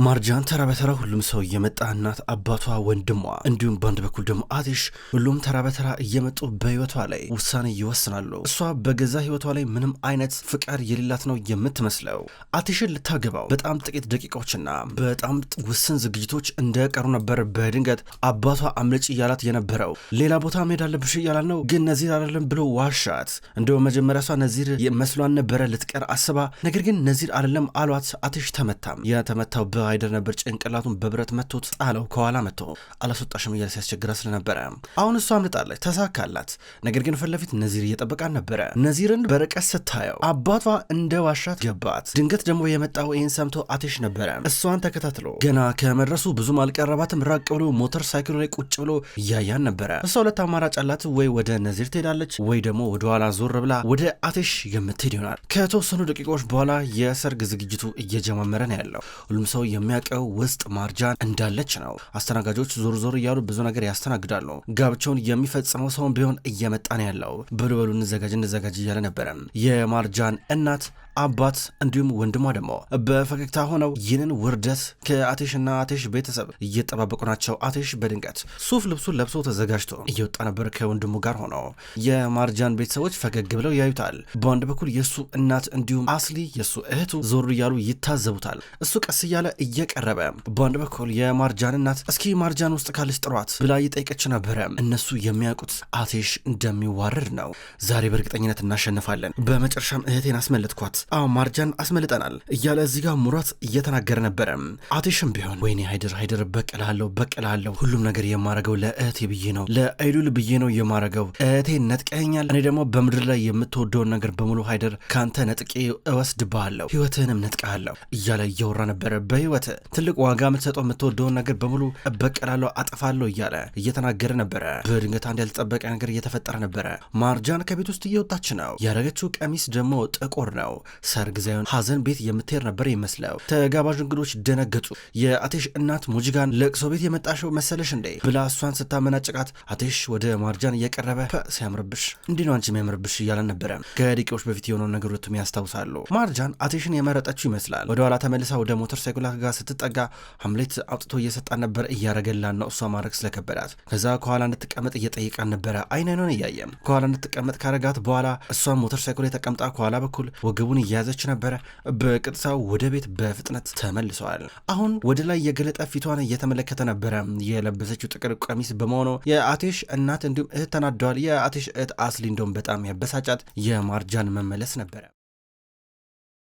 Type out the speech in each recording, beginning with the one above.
ማርጃን ተራ በተራ ሁሉም ሰው እየመጣ እናት አባቷ ወንድሟ እንዲሁም በአንድ በኩል ደግሞ አቲሽ ሁሉም ተራ በተራ እየመጡ በህይወቷ ላይ ውሳኔ ይወስናሉ። እሷ በገዛ ህይወቷ ላይ ምንም አይነት ፍቃድ የሌላት ነው የምትመስለው። አቲሽን ልታገባው በጣም ጥቂት ደቂቃዎችና በጣም ውስን ዝግጅቶች እንደቀሩ ነበር በድንገት አባቷ አምልጭ እያላት የነበረው። ሌላ ቦታ መሄድ አለብሽ እያላት ነው፣ ግን ነዚር አይደለም ብሎ ዋሻት። እንደው መጀመሪያ እሷ ነዚር መስሏን ነበረ ልትቀር አስባ፣ ነገር ግን ነዚር አይደለም አሏት። አቲሽ ተመታም። የተመታው አይደር ነበር። ጭንቅላቱን በብረት መቶት ጣለው። ከኋላ መቶ አላስወጣሽም እያለ ሲያስቸግራ ስለነበረ አሁን እሷ አምልጣለች፣ ተሳካላት። ነገር ግን ፊት ለፊት ነዚር እየጠበቃን ነበረ። ነዚርን በርቀት ስታየው አባቷ እንደ ዋሻት ገባት። ድንገት ደግሞ የመጣው ይህን ሰምቶ አቲሽ ነበረ። እሷን ተከታትሎ ገና ከመድረሱ ብዙም አልቀረባትም። ራቅ ብሎ ሞተር ሳይክሉ ላይ ቁጭ ብሎ እያያን ነበረ። እሷ ሁለት አማራጭ አላት። ወይ ወደ ነዚር ትሄዳለች፣ ወይ ደግሞ ወደኋላ ዞር ብላ ወደ አቲሽ የምትሄድ ይሆናል። ከተወሰኑ ደቂቃዎች በኋላ የሰርግ ዝግጅቱ እየጀማመረ ነው ያለው። ሁሉም ሰው የሚያውቀው ውስጥ ማርጃን እንዳለች ነው። አስተናጋጆች ዞር ዞር እያሉ ብዙ ነገር ያስተናግዳሉ። ጋብቻውን የሚፈጽመው ሰውን ቢሆን እየመጣ ነው ያለው። በሉ እንዘጋጅ እያለ ነበረ። የማርጃን እናት አባት እንዲሁም ወንድሟ ደግሞ በፈገግታ ሆነው ይህንን ውርደት ከአቲሽና አቲሽ ቤተሰብ እየጠባበቁ ናቸው። አቲሽ በድንገት ሱፍ ልብሱን ለብሶ ተዘጋጅቶ እየወጣ ነበር ከወንድሙ ጋር ሆኖ። የማርጃን ቤተሰቦች ፈገግ ብለው ያዩታል። በአንድ በኩል የሱ እናት እንዲሁም አስሊ የሱ እህቱ ዞር እያሉ ይታዘቡታል። እሱ ቀስ እያለ እየቀረበ በአንድ በኩል የማርጃን እናት እስኪ ማርጃን ውስጥ ካለች ጥሯት ብላ እየጠየቀች ነበረ። እነሱ የሚያውቁት አቲሽ እንደሚዋረድ ነው። ዛሬ በእርግጠኝነት እናሸንፋለን፣ በመጨረሻም እህቴን አስመለጥኳት፣ ማርጃን አስመልጠናል እያለ እዚህ ጋር ሙራት እየተናገረ ነበረ። አቲሽም ቢሆን ወይኔ ሃይደር በቀላለሁ፣ ሁሉም ነገር የማረገው ለእህቴ ብዬ ነው፣ ለአይሉል ብዬ ነው የማረገው። እህቴን ነጥቀኛል፣ እኔ ደግሞ በምድር ላይ የምትወደውን ነገር በሙሉ ሃይደር ካንተ ነጥቄ እወስድብሃለሁ፣ ህይወትህንም ነጥቀሃለሁ እያለ እያወራ ነበረ። በህይወት ትልቅ ዋጋ የምትሰጠው የምትወደውን ነገር በሙሉ እበቀላለሁ፣ አጠፋለሁ እያለ እየተናገረ ነበረ። በድንገት አንድ ያልተጠበቀ ነገር እየተፈጠረ ነበረ። ማርጃን ከቤት ውስጥ እየወጣች ነው። ያደረገችው ቀሚስ ደግሞ ጥቁር ነው። ሰርግ ዛይሆን ሀዘን ቤት የምትሄድ ነበር ይመስለው። ተጋባዥ እንግዶች ደነገጡ። የአቲሽ እናት ሙጂጋን ለቅሶ ቤት የመጣሽው መሰለሽ እንዴ ብላ እሷን ስታመናጭቃት አቲሽ ወደ ማርጃን እየቀረበ ሲያምርብሽ እንዲህ ነው አንቺ የሚያምርብሽ እያለን ነበረ። ከደቂቃዎች በፊት የሆነውን ነገር ሁለቱም ያስታውሳሉ። ማርጃን አቲሽን የመረጠችው ይመስላል። ወደኋላ ተመልሳ ወደ ሞተር ሳይክሏ ጋር ስትጠጋ ሐምሌት አውጥቶ እየሰጣን ነበር። እያረገላን ነው እሷ ማድረግ ስለከበዳት። ከዛ ከኋላ እንድትቀመጥ እየጠየቃን ነበረ። አይነን እያየም ከኋላ እንድትቀመጥ ካረጋት በኋላ እሷ ሞተር ሳይክል ላይ ተቀምጣ ከኋላ በኩል ወገቡን እያያዘች ነበረ። በቅጥታ ወደ ቤት በፍጥነት ተመልሰዋል። አሁን ወደ ላይ የገለጠ ፊቷን እየተመለከተ ነበረ። የለበሰችው ጥቁር ቀሚስ በመሆኑ የአቲሽ እናት እንዲሁም እህት ተናደዋል። የአቲሽ እህት አስሊ እንደውም በጣም ያበሳጫት የማርጃን መመለስ ነበረ።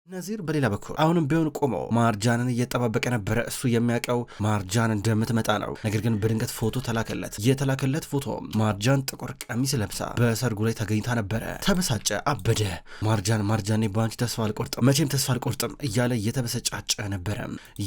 ነዚር በሌላ በኩል አሁንም ቢሆን ቆሞ ማርጃንን እየጠባበቀ ነበረ። እሱ የሚያውቀው ማርጃን እንደምትመጣ ነው። ነገር ግን በድንገት ፎቶ ተላከለት። የተላከለት ፎቶ ማርጃን ጥቁር ቀሚስ ለብሳ በሰርጉ ላይ ተገኝታ ነበረ። ተበሳጨ፣ አበደ። ማርጃኔ በአንቺ ተስፋ አልቆርጥም፣ መቼም ተስፋ አልቆርጥም እያለ እየተበሰጫጨ ነበረ።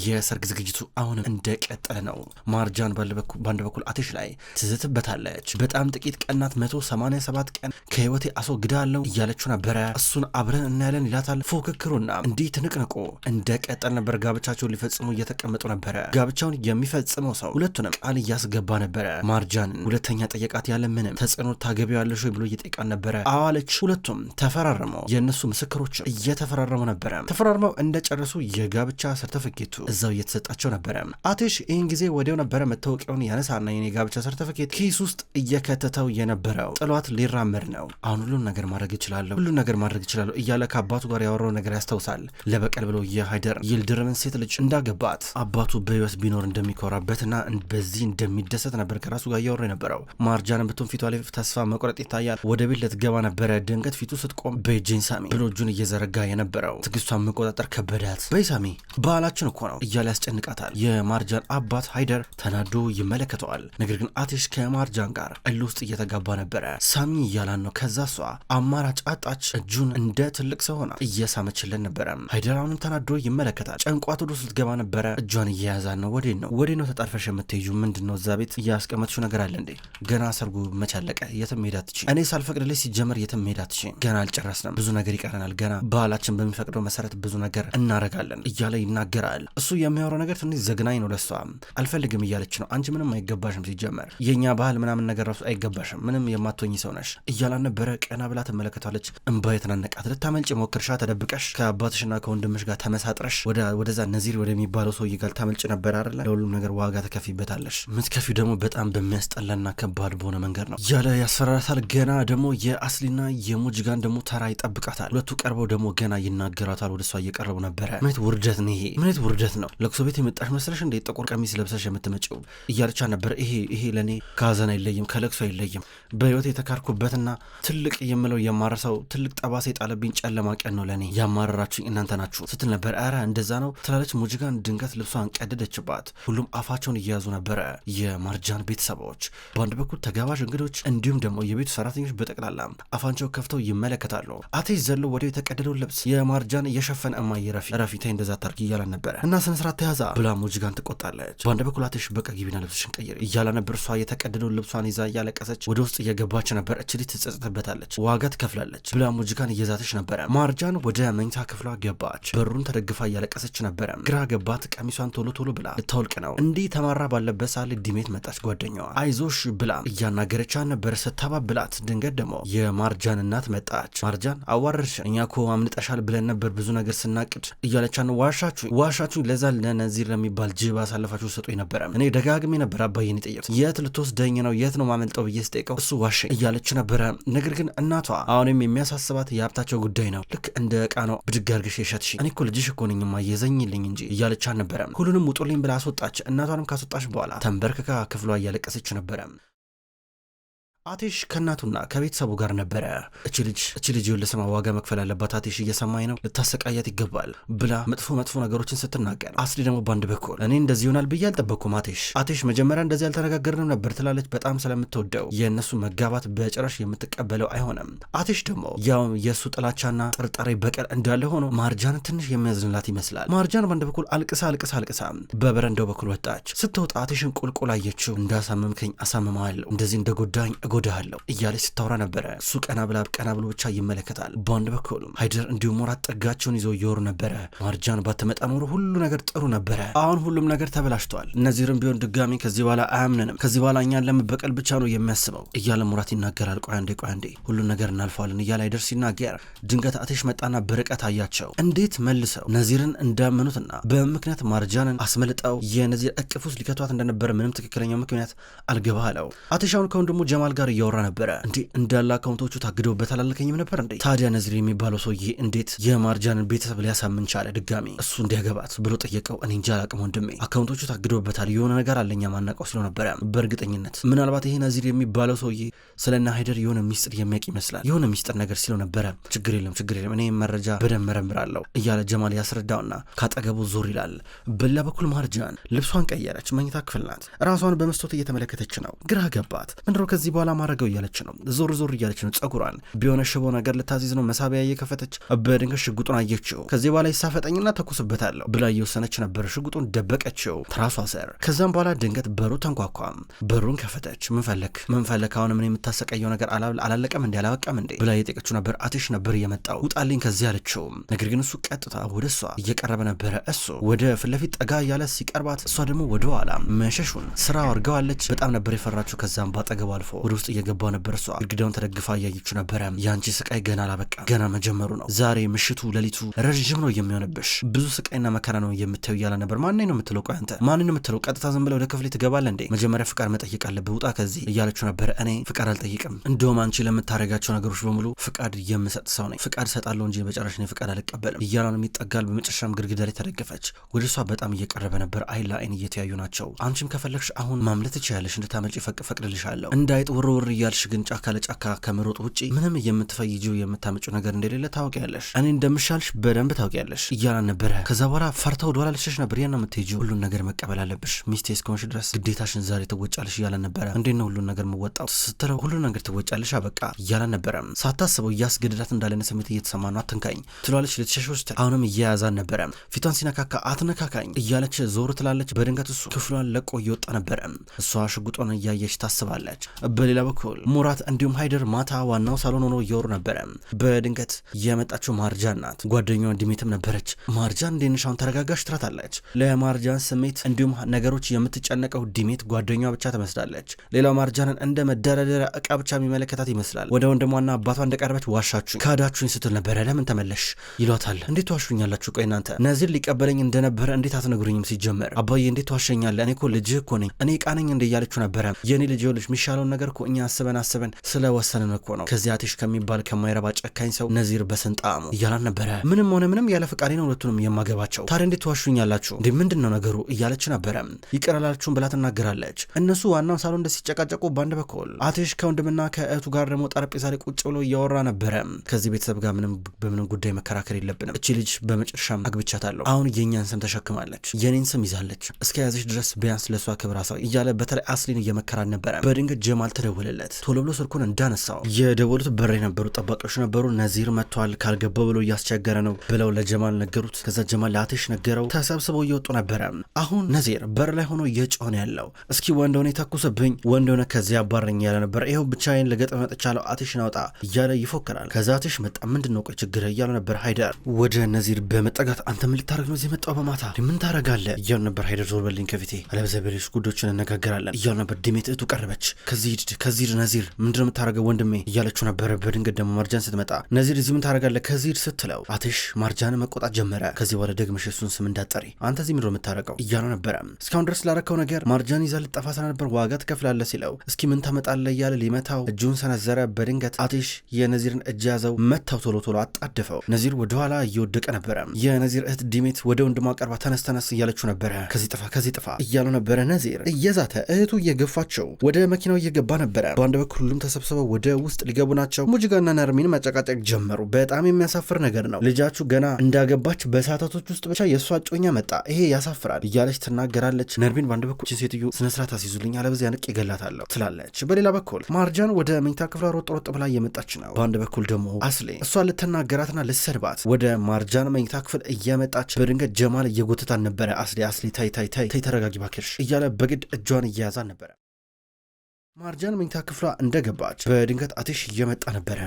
የሰርግ ዝግጅቱ አሁንም እንደቀጠለ ነው። ማርጃን በአንድ በኩል አቲሽ ላይ ትዝትበታለች። በጣም ጥቂት ቀናት 187 ቀን ከህይወቴ አስወግዳለሁ እያለችው ነበረ። እሱን አብረን እናያለን ይላታል። ፉክክሩና እንዲህ ትንቅንቁ እንደቀጠል ነበር። ጋብቻቸውን ሊፈጽሙ እየተቀመጡ ነበረ። ጋብቻውን የሚፈጽመው ሰው ሁለቱንም ቃል እያስገባ ነበረ። ማርጃንን ሁለተኛ ጠየቃት። ያለ ምንም ተጽዕኖ ታገቢዋለሽ ወይ ብሎ እየጠየቃን ነበረ። አዋለች። ሁለቱም ተፈራርመው የእነሱ ምስክሮች እየተፈራረሙ ነበረ። ተፈራርመው እንደጨረሱ የጋብቻ ሰርተፊኬቱ እዛው እየተሰጣቸው ነበረ። አቲሽ ይህን ጊዜ ወዲያው ነበረ መታወቂያውን ያነሳና የኔ ጋብቻ ሰርተፊኬት ኪስ ውስጥ እየከተተው የነበረው። ጥሏት ሊራመድ ነው። አሁን ሁሉን ነገር ማድረግ ይችላለሁ እያለ ከአባቱ ጋር ያወራው ነገር ያስታውሳል። ለበቀል ብሎ የሃይደር ይልድርምን ሴት ልጅ እንዳገባት አባቱ በህይወት ቢኖር እንደሚኮራበትና በዚህ እንደሚደሰት ነበር ከራሱ ጋር እያወራ የነበረው። ማርጃንን ብትሆን ፊቷ ላይ ተስፋ መቁረጥ ይታያል። ወደ ቤት ልትገባ ነበረ። ድንገት ፊቱ ስትቆም በጄን ሳሚ ብሎ እጁን እየዘረጋ የነበረው ትግስቷን መቆጣጠር ከበዳት። በይሳሚ ባህላችን እኮ ነው እያለ ያስጨንቃታል። የማርጃን አባት ሃይደር ተናዶ ይመለከተዋል። ነገር ግን አቲሽ ከማርጃን ጋር እልህ ውስጥ እየተጋባ ነበረ። ሳሚ እያላን ነው። ከዛ እሷ አማራጭ አጣች። እጁን እንደ ትልቅ ሰው ሆና እየሳመችለን ነበረ። ሃይደራውንም ተናዶ ይመለከታል። ጨንቋት ወደ ውስጥ ልትገባ ነበረ። እጇን እየያዛን ነው። ወዴት ነው ተጣርፈሽ የምትሄጁ? ምንድነው እዛ ቤት እያስቀመጥሽው ነገር አለ እንዴ? ገና ሰርጉ መቻለቀ። የትም መሄድ አትችይም። እኔ ሳልፈቅድልሽ ሲጀመር የትም መሄድ አትችይም። ገና አልጨረስንም። ብዙ ነገር ይቀረናል። ገና ባህላችን በሚፈቅደው መሰረት ብዙ ነገር እናረጋለን እያለ ይናገራል። እሱ የሚያወራው ነገር ትንሽ ዘግናኝ ነው ለሷ። አልፈልግም እያለች ነው። አንቺ ምንም አይገባሽም፣ ሲጀመር የኛ ባህል ምናምን ነገር ራሱ አይገባሽም፣ ምንም የማትሆኝ ሰው ነሽ እያላን ነበረ። ቀና ብላ ትመለከታለች። እንባ የተናነቃት። ልታመልጭ ሞክርሻ ተደብቀሽ ከአባትሽና ከወንድምሽ ጋር ተመሳጥረሽ ወደዛ ነዚር ወደሚባለው ሰውዬ ጋር ታመልጭ ነበር አይደለ? ለሁሉም ነገር ዋጋ ተከፊበታለሽ። ምትከፊው ደግሞ በጣም በሚያስጠላና ከባድ በሆነ መንገድ ነው እያለ ያስፈራራታል። ገና ደግሞ የአስሊና የሙጅጋን ደግሞ ተራ ይጠብቃታል። ሁለቱ ቀርበው ደግሞ ገና ይናገራታል። ወደ እሷ እየቀረቡ ነበረ። ምንት ውርደት ነው ይሄ? ምንት ውርደት ነው? ለቅሶ ቤት የመጣሽ መስለሽ እንዴ ጥቁር ቀሚስ ለብሰሽ የምትመጪው? እያለቻ ነበር። ይሄ ለእኔ ከሀዘን አይለይም፣ ከለቅሶ አይለይም። በህይወት የተካርኩበትና ትልቅ የምለው የማረሰው ትልቅ ጠባሳ የጣለብኝ ጨለማ ቀን ነው ለእኔ። ያማረራችሁኝ እናንተ ናችሁ ስትል ነበር። ኧረ እንደዛ ነው ትላለች። ሙጅጋን ድንገት ልብሷን ቀደደችባት። ሁሉም አፋቸውን እየያዙ ነበረ። የማርጃን ቤተሰቦች፣ በአንድ በኩል ተጋባዥ እንግዶች፣ እንዲሁም ደግሞ የቤቱ ሰራተኞች በጠቅላላ አፋቸው ከፍተው ይመለከታሉ። አቴሽ ዘሎ ወደ የተቀደደውን ልብስ የማርጃን እየሸፈነ እማዬ ረፊ ተይ እንደዛ ታርጊ እያላ ነበር እና ስነስርዓት ተያዛ ብላ ሙጅጋን ትቆጣለች። በአንድ በኩል አቴሽ በቃ ግቢና ልብስሽን ቀይሪ እያላ ነበር። እሷ የተቀደደውን ልብሷን ይዛ እያለቀሰች ወደ ውስጥ እየገባች ነበር። እችሊ ትጸጸትበታለች፣ ዋጋ ትከፍላለች ብላ ሙጅጋን እየዛተች ነበረ። ማርጃን ወደ መኝታ ክፍሏ ገባች። በሩን ተደግፋ እያለቀሰች ነበረ። ግራ ገባት። ቀሚሷን ቶሎ ብላ ልታወልቅ ነው። እንዲህ ተማራ ባለበት ሳለ ዲሜት መጣች። ጓደኛዋ አይዞሽ ብላ እያናገረቻ ነበር ስታባብላት። ድንገት ደግሞ የማርጃን እናት መጣች። ማርጃን አዋረድሽ፣ እኛ እኮ አምልጠሻል ብለን ነበር ብዙ ነገር ስናቅድ እያለቻን ዋሻችሁኝ ለዛ ለነዚር ለሚባል ጅብ አሳልፋችሁ ሰጡኝ ነበረ። እኔ ደጋግሜ ነበር አባዬን የጠየቁት የት ልትወስደኝ ነው የት ነው ማመልጠው ብዬ ስጠይቀው እሱ ዋሸኝ እያለች ነበረ። ነገር ግን እናቷ አሁንም የሚያሳስባት የሀብታቸው ጉዳይ ነው። ልክ እንደ ዕቃ ነው ብድግ አድርገሽ የሸጥሽ። እኔ እኮ ልጅሽ እኮ ነኝ እማዬ ዘኝልኝ እንጂ እያለች ነበረ። ሁሉንም ውጡልኝ ብላ አስወጣች። እናቷንም ካስወጣች በኋላ ተንበርክካ ክፍሏ እያለቀሰች ነበረ። አቴሽ ከእናቱና ከቤተሰቡ ጋር ነበረ። እቺ ልጅ ለስማ ዋጋ መክፈል አለባት፣ አቴሽ እየሰማኝ ነው፣ ልታሰቃያት ይገባል ብላ መጥፎ ነገሮችን ስትናገር፣ አስሊ ደግሞ ባንድ በኩል እኔ እንደዚህ ይሆናል ብዬ አልጠበቅኩም። አቴሽ መጀመሪያ እንደዚህ አልተነጋገርንም ነበር ትላለች። በጣም ስለምትወደው የእነሱ መጋባት በጭራሽ የምትቀበለው አይሆንም። አቴሽ ደግሞ ያው የእሱ ጥላቻና ጥርጣሬ በቀል እንዳለ ሆኖ ማርጃን ትንሽ የሚያዝንላት ይመስላል። ማርጃን ባንድ በኩል አልቅሳ በበረንዳው በኩል ወጣች። ስትወጣ አቴሽን ቁልቁል አየችው። እንዳሳመምከኝ አሳምመዋለሁ፣ እንደዚህ እንደጎዳኝ እጎዳሃለሁ እያለች ስታወራ ነበረ። እሱ ቀና ብሎ ብቻ ይመለከታል። በአንድ በኩልም ሃይደር እንዲሁም ሞራት ጠጋቸውን ይዘው እየወሩ ነበረ። ማርጃን ባትመጣ ኖሮ ሁሉ ነገር ጥሩ ነበረ። አሁን ሁሉም ነገር ተበላሽቷል። እነዚህም ቢሆን ድጋሚ ከዚህ በኋላ አያምንንም፣ ከዚህ በኋላ እኛን ለመበቀል ብቻ ነው የሚያስበው እያለ ሞራት ይናገራል። ቆይ አንዴ ሁሉን ነገር እናልፈዋለን እያለ ሃይደር ሲናገር ድንገት አቴሽ መጣና በርቀት አያቸው። እንዴት መልሰው ነዚርን እንዳመኑትና በምክንያት ማርጃንን አስመልጠው የነዚር እቅፍ ውስጥ ሊከቷት እንደነበረ ምንም ትክክለኛው ምክንያት አልገባለው። አቴሽ አሁን ከወንድሙ ጀማል ጋር እያወራ ነበረ። እንዴ እንዳለ አካውንቶቹ ታግደውበት አላለከኝም ነበር እንዴ? ታዲያ ነዚር የሚባለው ሰውዬ እንዴት የማርጃንን ቤተሰብ ሊያሳምን ቻለ? ድጋሚ እሱ እንዲያገባት ብሎ ጠየቀው። እኔ እንጃ አላቅም ወንድሜ፣ አካውንቶቹ ታግደውበታል፣ የሆነ ነገር አለኛ ማናቀው ስለው ነበረ። በእርግጠኝነት ምናልባት ይሄ ነዚር የሚባለው ሰውዬ ስለና ሃይደር የሆነ ሚስጥር የሚያውቅ ይመስላል፣ የሆነ ሚስጥር ነገር ሲለው ነበረ። ችግር የለም እኔ መረጃ በደንብ መረምራለሁ እያለ ጀማል ያስረዳውና ካጠገቡ ዞር ይላል። በሌላ በኩል ማርጃን ልብሷን ቀየረች። መኝታ ክፍል ናት። ራሷን በመስታወት እየተመለከተች ነው። ግራ ገባት። ምንድነው ከዚህ በኋላ ማድረገው እያለች ነው። ዞር እያለች ነው። ጸጉሯን ቢሆነ ሽቦ ነገር ልታዚዝ ነው። መሳቢያ እየከፈተች በድንገት ሽጉጡን አየችው። ከዚህ በኋላ ይሳፈጠኝና ተኩስበታለሁ ብላ እየወሰነች ነበር። ሽጉጡን ደበቀችው ትራሷ ስር። ከዛም በኋላ ድንገት በሩ ተንኳኳ። በሩን ከፈተች። ምን ፈለክ? አሁን ምን የምታሰቃየው ነገር አላለቀም እንዴ? አላበቃም እንዴ ብላ እየጠየቀችው ነበር። አቴሽ ነበር የመጣው። ውጣልኝ ከዚህ አለችው። ነገር ግን እሱ ቀጥታ ወደ እሷ እየቀረበ ነበረ። እሱ ወደ ፊት ለፊት ጠጋ እያለ ሲቀርባት፣ እሷ ደግሞ ወደ ኋላ መሸሹን ስራ አድርገዋለች። በጣም ነበር የፈራችው። ከዛም ባጠገቡ አልፎ ወደ ውስጥ እየገባ ነበር። እሷ ግድግዳውን ተደግፋ እያየችው ነበረ። የአንቺ ስቃይ ገና አላበቃ፣ ገና መጀመሩ ነው። ዛሬ ምሽቱ ሌሊቱ ረዥም ነው የሚሆንብሽ፣ ብዙ ስቃይና መከራ ነው የምታዩ እያለ ነበር። ማንኝ ነው የምትለው? ቆይ አንተ ማንኝ ነው የምትለው? ቀጥታ ዝም ብለህ ወደ ክፍሌ ትገባለህ እንዴ? መጀመሪያ ፍቃድ መጠየቅ አለብህ፣ ውጣ ከዚህ እያለችው ነበረ። እኔ ፍቃድ አልጠይቅም፣ እንደውም አንቺ ለምታደርጋቸው ነገሮች በሙሉ ፍቃድ የምሰጥ ሰው ነኝ። ፍቃድ ሰጣለሁ እንጂ በጨራሽ እኔ ፍቃድ አልቀበልም እያለ ነው የሚጠጋል። በመጨረሻም ግድግዳ ላይ ተደገፈች። ወደ እሷ በጣም እየቀረበ ነበር። አይን ለአይን እየተያዩ ናቸው። አንቺም ከፈለግሽ አሁን ማምለጥ ትችያለሽ፣ እንድታመልጪ ፈቅድልሻለሁ። እንዳይጥ ውርውር እያልሽ ግን ጫካ ለጫካ ከመሮጥ ውጪ ምንም የምትፈይጂው የምታመጪው ነገር እንደሌለ ታውቂያለሽ። እኔ እንደምሻልሽ በደንብ ታውቂያለሽ እያላን ነበረ። ከዛ በኋላ ፈርታ ወደ ኋላ ልሸሽ ነበር። ያን ነው የምትሄጂው። ሁሉን ነገር መቀበል አለብሽ፣ ሚስቴ እስከሆንሽ ድረስ ግዴታሽን ዛሬ ትወጫለሽ እያላን ነበረ። እንዴት ነው ሁሉን ነገር የምወጣው ስትለው፣ ሁሉን ነገር ትወጫለሽ አበቃ እያላን ነበረ። ሳታስበው እያስገድዳት እንዳለነ ስሜት እየተሰማ ነው። አትንካኝ ትላለች። ልትሸሽ ውስጥ አሁንም እየያዛን ነበረ። ፊቷን ሲነካካ አትነካካኝ እያለች ዞር ትላለች። በድንገት እሱ ክፍሏን ለቆ እየወጣ ነበረ። እሷ ሽጉጧን እያየች ታስባለች። በሌላ በኩል ሙራት እንዲሁም ሃይደር ማታ ዋናው ሳሎን ሆኖ እየወሩ ነበረ። በድንገት የመጣችው ማርጃን ናት። ጓደኛዋ ዲሜትም ነበረች። ማርጃን እንዴንሻውን ተረጋጋሽ ትራታለች። ለማርጃን ስሜት እንዲሁም ነገሮች የምትጨነቀው ዲሜት ጓደኛዋ ብቻ ትመስላለች። ሌላው ማርጃንን እንደ መደረደሪያ እቃ ብቻ የሚመለከታት ይመስላል። ወደ ወንድሟና አባቷ እንደቀረበች ዋሻችሁ ካዳችሁኝ ስትል ነበረ። ለምን ተመለሽ ይሏታል። እንዴት ዋሹኛላችሁ? ቆይ እናንተ ነዚር ሊቀበለኝ እንደነበረ እንዴት አትነግሩኝም? ሲጀመር አባዬ እንዴት ዋሸኛለህ? እኔ እኮ ልጅህ እኮ ነኝ። እኔ እቃ ነኝ እንደ እያለችሁ ነበረ። የኔ ልጅ ልጅ የሚሻለውን ነገር እኮ እኛ አስበን ስለወሰንን እኮ ነው። ከዚያ አትሽ ከሚባል ከማይረባ ጨካኝ ሰው ነዚር በስንጣሙ እያላን ነበረ። ምንም ሆነ ምንም ያለ ፈቃዴ ነው ሁለቱንም የማገባቸው። ታዲያ እንዴት ዋሹኛላችሁ? እንዴ ምንድን ነው ነገሩ? እያለች ነበረ። ይቅር አላችሁም ብላ ትናገራለች። እነሱ ዋናው ሳሎን እንደ ሲጨቃጨቁ በአንድ በኩል አትሽ ከወንድምና ከእህቱ ጋር ደግሞ ጠረጴዛ ላይ ቁጭ ብሎ እያወራ ነበረ። ከዚህ ቤተሰብ ጋር በምንም ጉዳይ መከራከር የለብንም። እቺ ልጅ በመጨረሻም አግብቻታለሁ። አሁን የእኛን ስም ተሸክማለች፣ የኔን ስም ይዛለች። እስከ ያዘች ድረስ ቢያንስ ለእሷ ክብር አሳይ እያለ በተለይ አስሊን እየመከራን ነበረ። በድንገት ጀማል ተደወለለት። ቶሎ ብሎ ስልኩን እንዳነሳው የደወሉት በር የነበሩ ጠባቂዎች ነበሩ። ነዚር መጥቷል ካልገባው ብሎ እያስቸገረ ነው ብለው ለጀማል ነገሩት። ከዛ ጀማል ለአትሽ ነገረው። ተሰብስበው እየወጡ ነበረ። አሁን ነዚር በር ላይ ሆኖ እየጮኸ ያለው እስኪ ወንድ ሆነ ተኩስብኝ፣ ወንድ ሆነ ከዚያ አባረኝ ያለ ነበር። ይኸው ብቻዬን ለገጠመ መጥቻለሁ፣ አትሽን አውጣ እያለ ይፎክራል። ከዛ አትሽ መጣ። ምንድን ነው ቆይ ችግር እያለ ነበር ሃይደር ወደ ነዚር በመጠጋት አንተ ምን ልታረግ ነው እዚህ መጣው በማታ ምን ታረጋለህ እያሉ ነበር። ሃይደር ዞር በልኝ ከፊቴ አለበለዚያ በሌሎች ጉዳዮችን እነጋገራለን እያሉ ነበር። ዲሜት እህቱ ቀረበች። ከዚህ ነዚር ምንድነው የምታረገው ወንድሜ እያለችው ነበረ። በድንገት ደግሞ ማርጃን ስትመጣ ነዚር እዚህ ምን ታረጋለህ ከዚህ ስትለው አትሽ ማርጃን መቆጣት ጀመረ። ከዚህ በኋላ ደግመሽ እሱን ስም እንዳትጠሪ አንተ እዚህ ምንድነው የምታረገው እያሉ ነበረ። እስካሁን ድረስ ላረከው ነገር ማርጃን ይዛ ልጠፋ ስለነበር ዋጋ ትከፍላለህ ሲለው እስኪ ምን ታመጣለህ እያለ ሊመታው እጁን ሰነዘረ። በድንገት አትሽ የነዚርን እጅ ያዘው፣ መታው፣ ቶሎ አጣደፈው። ነዚር ወደኋላ እየወደቀ ነበረ። የነዚር እህት ዲሜት ወደ ወንድሟ ቀርባ ተነስ እያለችው ነበረ። ከዚህ ጥፋ እያሉ ነበረ። ነዚር እየዛተ እህቱ እየገፋቸው ወደ መኪናው እየገባ ነበረ። በአንድ በኩል ሁሉም ተሰብስበው ወደ ውስጥ ሊገቡ ናቸው። ሙጅጋና ነርሚን መጨቃጨቅ ጀመሩ። በጣም የሚያሳፍር ነገር ነው። ልጃችሁ ገና እንዳገባች በሰዓታቶች ውስጥ ብቻ የእሷ እጮኛ መጣ፣ ይሄ ያሳፍራል እያለች ትናገራለች። ነርሚን በአንድ በኩል ሴትዮ ስነስርዓት አስይዙልኝ አለበዚያ ንቅ ይገላታለሁ ትላለች። በሌላ በኩል ማርጃን ወደ መኝታ ክፍሏ ሮጥ ብላ እየመጣች ነው። በአንድ በኩል ደግሞ አስሌ እሷ ልትናገራትና ልትሰድባት ወደ ማርጃን መኝታ ክፍል እየመጣች በድንገት ጀማል እየጎተታን ነበረ። አስሌ ታይ ተረጋጊ ባክሽ እያለ በግድ እጇን እያያዛን ነበረ። ማርጃን መኝታ ክፍሏ እንደገባች በድንገት አትሽ እየመጣ ነበረ።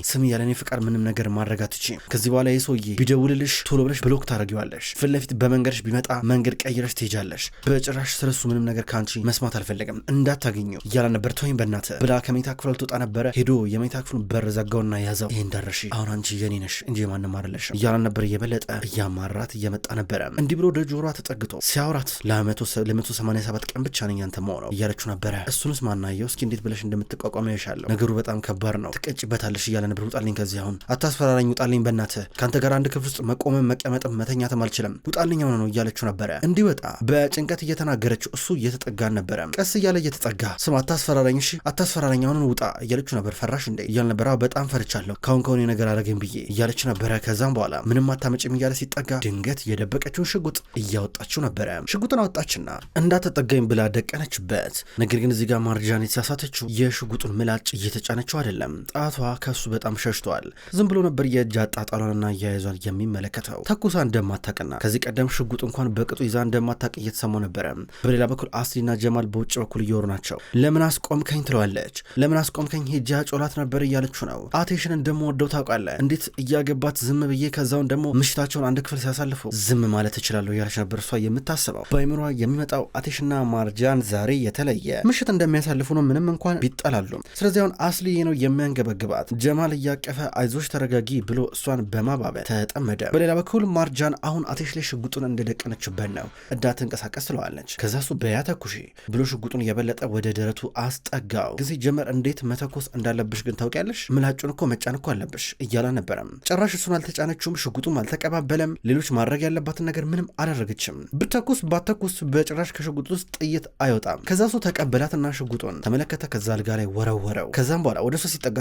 ስሚ ያለኔ ፍቃድ ምንም ነገር ማድረግ አትችይም። ከዚህ በኋላ የሰውዬ ቢደውልልሽ ቶሎ ብለሽ ብሎክ ታደርጊዋለሽ። ፊት ለፊት በመንገድሽ ቢመጣ መንገድ ቀይረሽ ትሄጃለሽ። በጭራሽ ስለሱ ምንም ነገር ካንቺ መስማት አልፈለግም እንዳታገኘው እያላ ነበር። ተወኝ በእናትህ ብላ ከመኝታ ክፍሏ ልትወጣ ነበረ። ሄዶ የመኝታ ክፍሉን በር ዘጋውና ያዘው። ይሄ እንዳረሽ አሁን አንቺ የኔ ነሽ እንጂ ማንም አይደለሽም እያላ ነበር። የበለጠ እያማራት እየመጣ ነበረ። እንዲህ ብሎ ወደ ጆሮዋ ተጠግቶ ሲያወራት ለ187 ቀን ብቻ ነኝ አንተ መሆነው እያለችው ነበረ። እሱንስ ማና እስኪ እንዴት ብለሽ እንደምትቋቋመው ያሻለሁ ነገሩ በጣም ከባድ ነው ትቀጭበታለሽ እያለ ነበር። ውጣልኝ ከዚህ አሁን አታስፈራራኝ፣ ውጣልኝ በእናትህ ከአንተ ጋር አንድ ክፍል ውስጥ መቆምም መቀመጥም መተኛትም አልችልም፣ ውጣልኝ ሆነ ነው እያለችው ነበረ። እንዲወጣ በጭንቀት እየተናገረችው እሱ እየተጠጋን ነበረ። ቀስ እያለ እየተጠጋ ስም አታስፈራራኝ፣ እሺ አታስፈራራኝ፣ አሁን ውጣ እያለችው ነበር። ፈራሽ እንዴ እያለ ነበር። በጣም ፈርቻለሁ ካሁን ነገር አረገኝ ብዬ እያለች ነበረ። ከዛም በኋላ ምንም አታመጭም እያለ ሲጠጋ ድንገት የደበቀችውን ሽጉጥ እያወጣችው ነበረ። ሽጉጥን አወጣችና እንዳትጠጋኝ ብላ ደቀነችበት። ነገር ግን እዚህ ጋር ማርጃን የተሳሳተችው የሽጉጡን ምላጭ እየተጫነችው አይደለም። ጣቷ ከሱ በጣም ሸሽቷል። ዝም ብሎ ነበር የእጅ አጣጣሏንና እያያዟን የሚመለከተው። ተኩሳ እንደማታቅና ከዚህ ቀደም ሽጉጥ እንኳን በቅጡ ይዛ እንደማታቅ እየተሰማው ነበረ። በሌላ በኩል አስሊና ጀማል በውጭ በኩል እየወሩ ናቸው። ለምን አስቆምከኝ ትለዋለች። ለምን አስቆምከኝ ሄጃ ጮላት ነበር እያለችው ነው። አቴሽን እንደምወደው ታውቃለህ እንዴት እያገባት ዝም ብዬ ከዛውን ደግሞ ምሽታቸውን አንድ ክፍል ሲያሳልፉ ዝም ማለት እችላለሁ እያለች ነበር እሷ የምታስበው። በአይምሯ የሚመጣው አቴሽና ማርጃን ዛሬ የተለየ ምሽት እንደሚያሳልፉ ነው ምንም እንኳን ቢጠላሉ። ስለዚህ አሁን አስሊ ነው የሚያንገበግባት። ጀማል እያቀፈ አይዞሽ ተረጋጊ ብሎ እሷን በማባበል ተጠመደ። በሌላ በኩል ማርጃን አሁን አቴሽ ላይ ሽጉጡን እንደደቀነችበት ነው። እንዳትንቀሳቀስ ትለዋለች። ከዛ እሱ በያተኩሺ ብሎ ሽጉጡን የበለጠ ወደ ደረቱ አስጠጋው። ጊዜ ጀመር እንዴት መተኮስ እንዳለብሽ ግን ታውቂያለሽ፣ ምላጩን እኮ መጫን እኮ አለብሽ እያላ ነበረም። ጭራሽ እሱን አልተጫነችውም፣ ሽጉጡም አልተቀባበለም። ሌሎች ማድረግ ያለባትን ነገር ምንም አላደረገችም። ብተኩስ ባተኩስ በጭራሽ ከሽጉጡ ውስጥ ጥይት አይወጣም። ከዛ እሱ ተቀበላትና ሽጉጡን ተመለከተ። ከዛ አልጋ ላይ ወረወረው። ከዛም በኋላ ወደ እሱ ሲጠጋ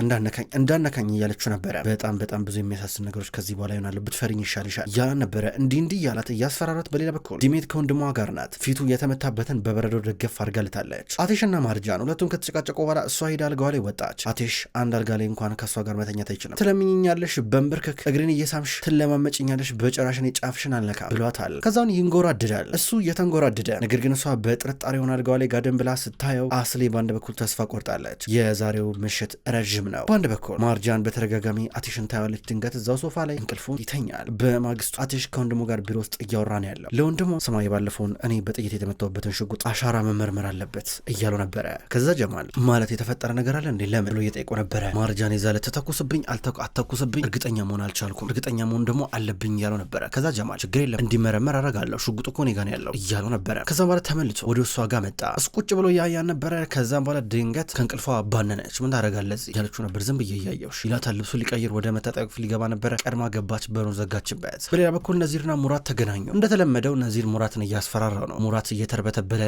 እንዳነካኝ እያለችው ነበረ። በጣም ብዙ የሚያሳስብ ነገሮች ከዚህ በኋላ ይሆናሉ፣ ብትፈሪኝ ይሻልሻል እያላ ነበረ። እንዲህ እያላት እያስፈራራት። በሌላ በኩል ዲሜት ከወንድሟ ጋር ናት። ፊቱ የተመታበትን በበረዶ ደገፍ አድርጋልታለች። አቴሽና ማርጃን ሁለቱም ከተጨቃጨቁ በኋላ እሷ ሄዳ አልጋዋ ላይ ወጣች። አቴሽ አንድ አልጋ ላይ እንኳን ከእሷ ጋር መተኛት አይችልም። ትለምኝኛለሽ፣ በንብርክክ እግሬን እየሳምሽ ትለማመጭኛለሽ፣ በጭራሽ እኔ ጫፍሽን አልነካ ብሏታል። ከዛውን ይንጎራድዳል። እሱ እየተንጎራድደ ነገር ግን እሷ በጥርጣሬ ሆነ አልጋዋ ላይ ጋደም ብላ ስታየው አስሌ ባንድ በኩል ተስፋ ቆርጣለች። የዛሬው ምሽት ረዥም ነው። በአንድ በኩል ማርጃን በተደጋጋሚ አቲሽን ታያለች። ድንገት እዛው ሶፋ ላይ እንቅልፉ ይተኛል። በማግስቱ አቲሽ ከወንድሙ ጋር ቢሮ ውስጥ እያወራ ነው ያለው። ለወንድሙ ሰማይ ባለፈውን እኔ በጥይት የተመታውበትን ሽጉጥ አሻራ መመርመር አለበት እያሉ ነበረ። ከዛ ጀማል ማለት የተፈጠረ ነገር አለ እንዴ ለምን ብሎ እየጠየቁ ነበረ። ማርጃን ይዛለ ተተኩስብኝ አልተኩስብኝ እርግጠኛ መሆን አልቻልኩም፣ እርግጠኛ መሆን ደግሞ አለብኝ እያለው ነበረ። ከዛ ጀማል ችግር የለም እንዲመረመር አረጋለሁ፣ ሽጉጡ እኮ እኔ ጋር ነው ያለው እያለው ነበረ። ከዛ በኋላ ተመልሶ ወደ እሷ ጋር መጣ። እስቁጭ ብሎ ያያን ነበረ። ከዛም በኋላ ድንገት ከእንቅልፏ ባነነች። ምን ታደርጋለህ እያለችው ነበር። ዝም ብዬ እያየሁሽ ይላታል። ልብሱ ሊቀይር ወደ መታጠቢያ ክፍል ሊገባ ነበረ። ቀድማ ገባች፣ በሩን ዘጋችበት። በሌላ በኩል ነዚርና ሙራት ተገናኙ። እንደተለመደው ነዚር ሙራትን እያስፈራራው ነው። ሙራት እየተርበተበለ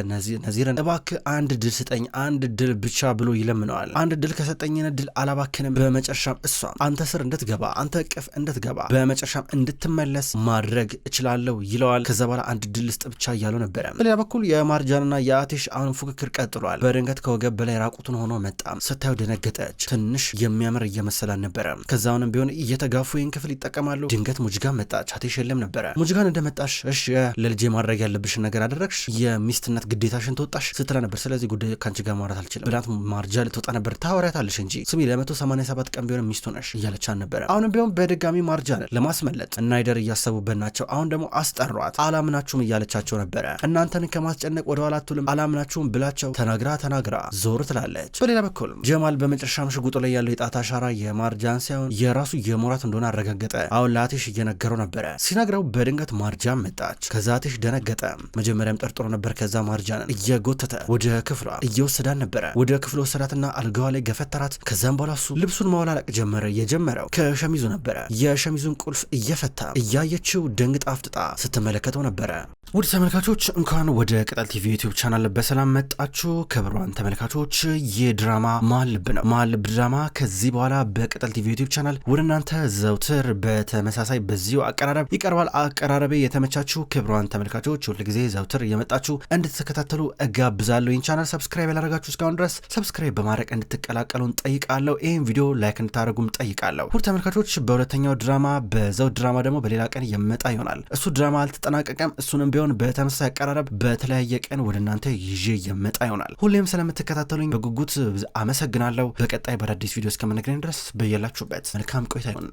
ነዚርን እባክህ አንድ ድል ስጠኝ፣ አንድ ድል ብቻ ብሎ ይለምነዋል። አንድ ድል ከሰጠኝን ድል አላባክንም፣ በመጨረሻም እሷ አንተ ስር እንድትገባ አንተ እቅፍ እንድትገባ በመጨረሻም እንድትመለስ ማድረግ እችላለሁ ይለዋል። ከዛ በኋላ አንድ ድል ስጥ ብቻ እያለው ነበረ። በሌላ በኩል የማርጃንና የአቲሽ አሁን ፉክክር ቀጥሏል። በድንገት ከወገብ በላይ ራቁቱን ሆኖ መጣ። ስታዩ ደነገጠች። ትንሽ የሚያምር እየመሰላን ነበረ። ከዛውንም ቢሆን እየተጋፉ ይህን ክፍል ይጠቀማሉ። ድንገት ሙጅጋን መጣች። አቲሽ የለም ነበረ። ሙጅጋን እንደመጣሽ እሺ ለልጄ ማድረግ ያለብሽን ነገር አደረግሽ፣ የሚስትነት ግዴታሽን ተወጣሽ ስትላ ነበር። ስለዚህ ጉዳይ ከአንቺ ጋር ማውራት አልችልም ብላት ማርጃ ልትወጣ ነበር። ታወሪያታለሽ እንጂ ስሚ ለ187 ቀን ቢሆን ሚስቱ ነሽ እያለቻን ነበረ። አሁንም ቢሆን በድጋሚ ማርጃን ለማስመለጥ እና አይደር እያሰቡበት ናቸው። አሁን ደግሞ አስጠሯት። አላምናችሁም እያለቻቸው ነበረ። እናንተን ከማስጨነቅ ወደኋላ አትሉም አላምናችሁም ብላቸው ተናግራ ዞር ትላለች። በሌላ በኩል ጀማል በመጨረሻም ሽጉጡ ላይ ያለው የጣት አሻራ የማርጃን ሳይሆን የራሱ የሙራት እንደሆነ አረጋገጠ። አሁን ለአቲሽ እየነገረው ነበረ። ሲነግረው በድንገት ማርጃን መጣች። ከዛ አቲሽ ደነገጠ። መጀመሪያም ጠርጥሮ ነበር። ከዛ ማርጃንን እየጎተተ ወደ ክፍሏ እየወሰዳን ነበረ። ወደ ክፍሏ ወሰዳትና አልጋዋ ላይ ገፈተራት። ከዛም በኋላ እሱ ልብሱን ማውላለቅ ጀመረ። የጀመረው ከሸሚዙ ነበረ። የሸሚዙን ቁልፍ እየፈታ እያየችው ደንግጣ አፍጥጣ ስትመለከተው ነበረ። ውድ ተመልካቾች እንኳን ወደ ቅጠል ቲቪ ዩቲዩብ ቻናል በሰላም መጣችሁ። ክቡራን ተመልካቾች ይህ ድራማ መሀል ልብ ነው። መሀል ልብ ድራማ ከዚህ በኋላ በቅጠል ቲቪ ዩቲዩብ ቻናል ወደ እናንተ ዘውትር በተመሳሳይ በዚሁ አቀራረብ ይቀርባል። አቀራረቤ የተመቻችሁ ክቡራን ተመልካቾች ሁል ጊዜ ዘውትር እየመጣችሁ እንድትከታተሉ እጋብዛለሁ። ይህን ቻናል ሰብስክራይብ ያላደረጋችሁ እስካሁን ድረስ ሰብስክራይብ በማድረግ እንድትቀላቀሉን ጠይቃለሁ። ይህን ቪዲዮ ላይክ እንድታደርጉም ጠይቃለሁ። ውድ ተመልካቾች በሁለተኛው ድራማ በዘውድ ድራማ ደግሞ በሌላ ቀን የመጣ ይሆናል። እሱ ድራማ አልተጠናቀቀም። እሱንም ቢሆን በተመሳሳይ አቀራረብ በተለያየ ቀን ወደ እናንተ ይዤ የመጣ ይሆናል። ሁሌም ስለምትከታተሉኝ በጉጉት አመሰግናለሁ። በቀጣይ በአዳዲስ ቪዲዮ እስከምንገናኝ ድረስ በያላችሁበት መልካም ቆይታ ይሁን።